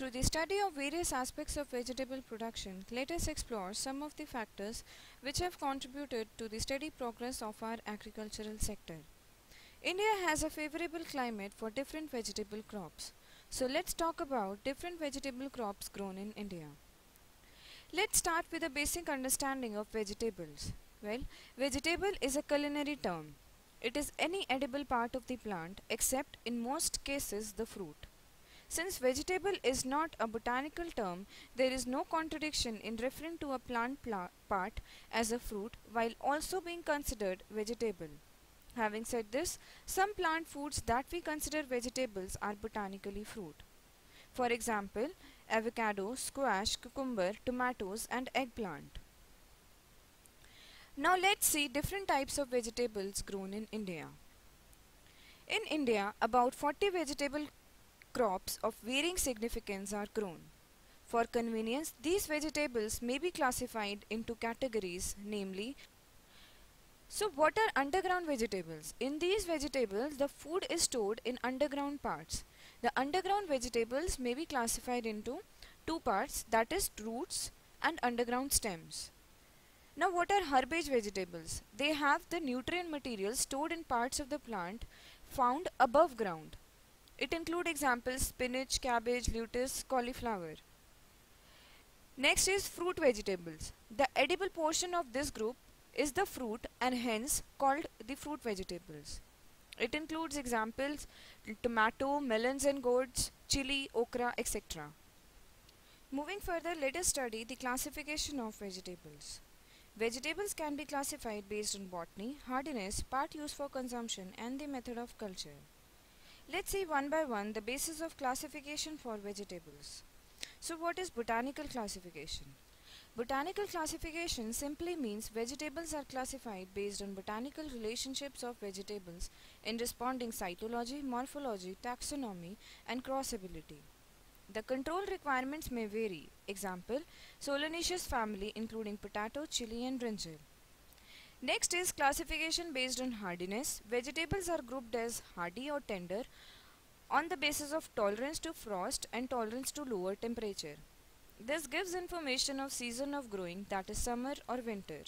Through the study of various aspects of vegetable production, let us explore some of the factors which have contributed to the steady progress of our agricultural sector. India has a favorable climate for different vegetable crops. So let's talk about different vegetable crops grown in India. Let's start with a basic understanding of vegetables. Well, vegetable is a culinary term. It is any edible part of the plant except in most cases the fruit. Since vegetable is not a botanical term, there is no contradiction in referring to a plant part as a fruit while also being considered vegetable. Having said this, some plant foods that we consider vegetables are botanically fruit. For example, avocado, squash, cucumber, tomatoes and eggplant. Now let's see different types of vegetables grown in India. In India, about 40 vegetable crops of varying significance are grown. For convenience, these vegetables may be classified into categories, namely. So what are underground vegetables? In these vegetables, the food is stored in underground parts. The underground vegetables may be classified into two parts, that is roots and underground stems. Now what are herbage vegetables? They have the nutrient material stored in parts of the plant found above ground. It includes examples spinach, cabbage, lettuce, cauliflower. Next is fruit vegetables. The edible portion of this group is the fruit and hence called the fruit vegetables. It includes examples tomato, melons and gourds, chili, okra, etc. Moving further, let us study the classification of vegetables. Vegetables can be classified based on botany, hardiness, part used for consumption and the method of culture. Let's see one by one the basis of classification for vegetables. So what is botanical classification? Botanical classification simply means vegetables are classified based on botanical relationships of vegetables in responding cytology, morphology, taxonomy and crossability. The control requirements may vary. Example, Solanaceous family including potato, chili and brinjal. Next is classification based on hardiness. Vegetables are grouped as hardy or tender on the basis of tolerance to frost and tolerance to lower temperature. This gives information of season of growing, that is summer or winter.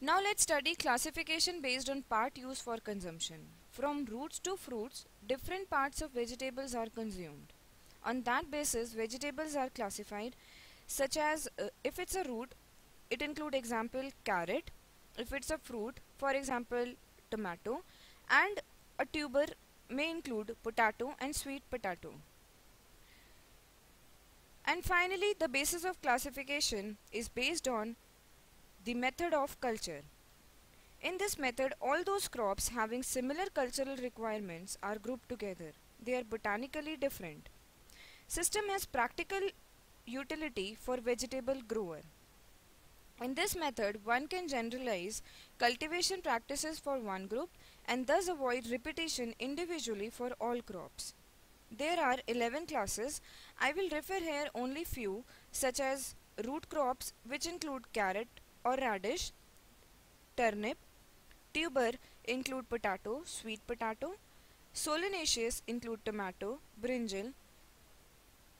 Now let's study classification based on part used for consumption. From roots to fruits, different parts of vegetables are consumed. On that basis, vegetables are classified such as if it's a root, it includes example carrot, if it's a fruit, for example tomato, and a tuber may include potato and sweet potato. And finally, the basis of classification is based on the method of culture. In this method, all those crops having similar cultural requirements are grouped together. They are botanically different. System has practical utility for vegetable grower. In this method, one can generalize cultivation practices for one group and thus avoid repetition individually for all crops. There are 11 classes. I will refer here only few such as root crops which include carrot or radish, turnip, tuber include potato, sweet potato, solanaceous include tomato, brinjal,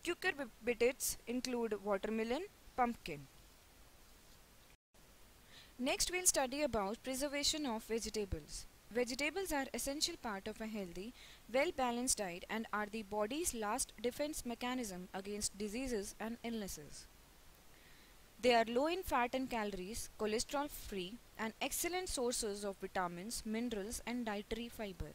cucurbitaceae include watermelon, pumpkin. Next we'll study about preservation of vegetables. Vegetables are essential part of a healthy, well-balanced diet and are the body's last defense mechanism against diseases and illnesses. They are low in fat and calories, cholesterol-free and excellent sources of vitamins, minerals and dietary fiber.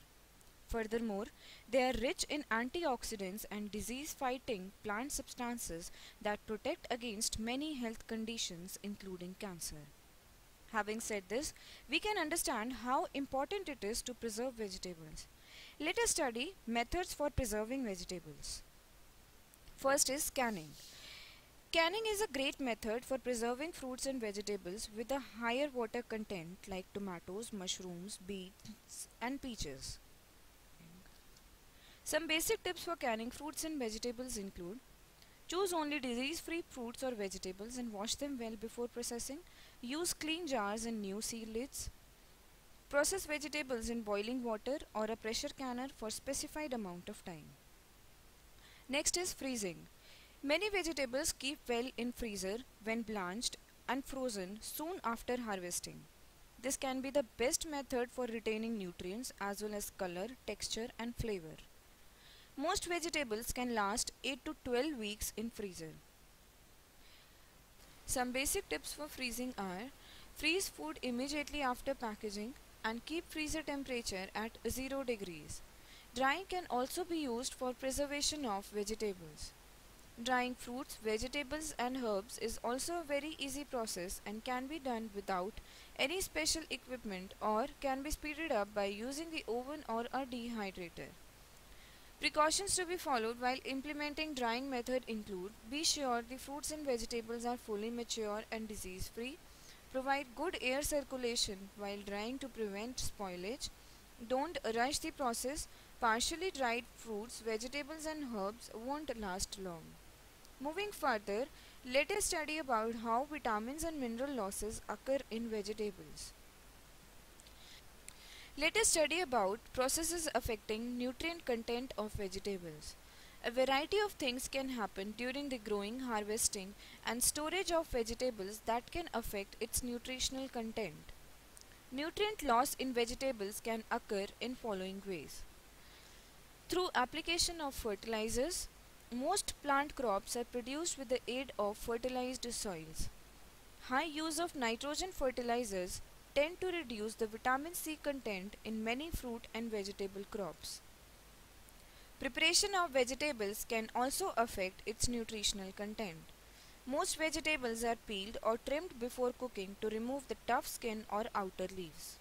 Furthermore, they are rich in antioxidants and disease-fighting plant substances that protect against many health conditions including cancer. Having said this, we can understand how important it is to preserve vegetables. Let us study methods for preserving vegetables. First is canning. Canning is a great method for preserving fruits and vegetables with a higher water content like tomatoes, mushrooms, beets and peaches. Some basic tips for canning fruits and vegetables include: choose only disease-free fruits or vegetables and wash them well before processing. Use clean jars and new seal lids. Process vegetables in boiling water or a pressure canner for specified amount of time. Next is freezing. Many vegetables keep well in freezer when blanched and frozen soon after harvesting. This can be the best method for retaining nutrients as well as color, texture and flavor. Most vegetables can last 8 to 12 weeks in freezer. Some basic tips for freezing are: freeze food immediately after packaging and keep freezer temperature at 0 degrees. Drying can also be used for preservation of vegetables. Drying fruits, vegetables and herbs is also a very easy process and can be done without any special equipment or can be speeded up by using the oven or a dehydrator. Precautions to be followed while implementing drying method include: be sure the fruits and vegetables are fully mature and disease free. Provide good air circulation while drying to prevent spoilage. Don't rush the process. Partially dried fruits, vegetables and herbs won't last long. Moving further, let us study about how vitamins and mineral losses occur in vegetables. Let us study about processes affecting nutrient content of vegetables. A variety of things can happen during the growing, harvesting and storage of vegetables that can affect its nutritional content. Nutrient loss in vegetables can occur in following ways: through application of fertilizers. Most plant crops are produced with the aid of fertilized soils. High use of nitrogen fertilizers tend to reduce the vitamin C content in many fruit and vegetable crops. Preparation of vegetables can also affect its nutritional content. Most vegetables are peeled or trimmed before cooking to remove the tough skin or outer leaves.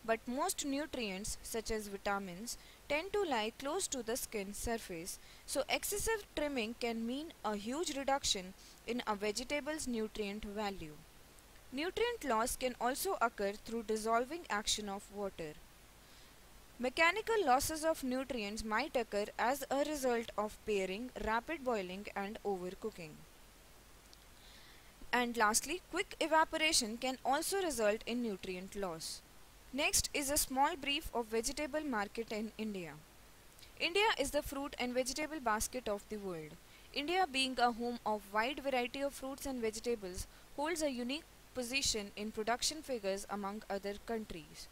But most nutrients, such as vitamins, tend to lie close to the skin surface, so excessive trimming can mean a huge reduction in a vegetable's nutrient value. Nutrient loss can also occur through dissolving action of water. Mechanical losses of nutrients might occur as a result of paring, rapid boiling and overcooking. And lastly, quick evaporation can also result in nutrient loss. Next is a small brief of vegetable market in India. India is the fruit and vegetable basket of the world. India, being a home of wide variety of fruits and vegetables, holds a unique position in production figures among other countries.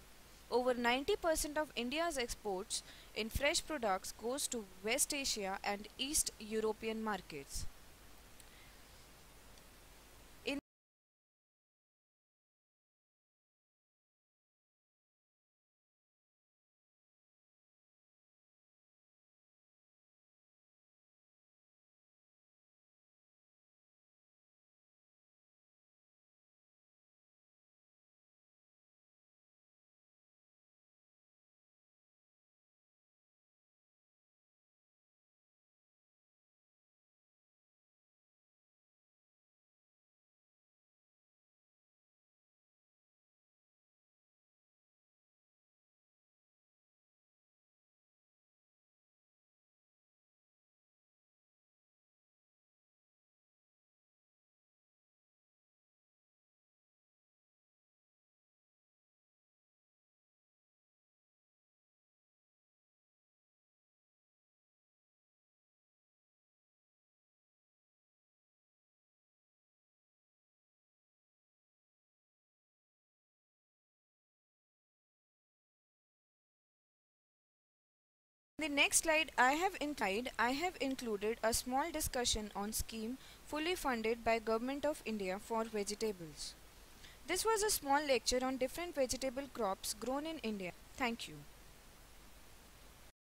Over 90% of India's exports in fresh products goes to West Asia and East European markets. In the next slide I have included a small discussion on scheme fully funded by Government of India for vegetables. This was a small lecture on different vegetable crops grown in India. Thank you.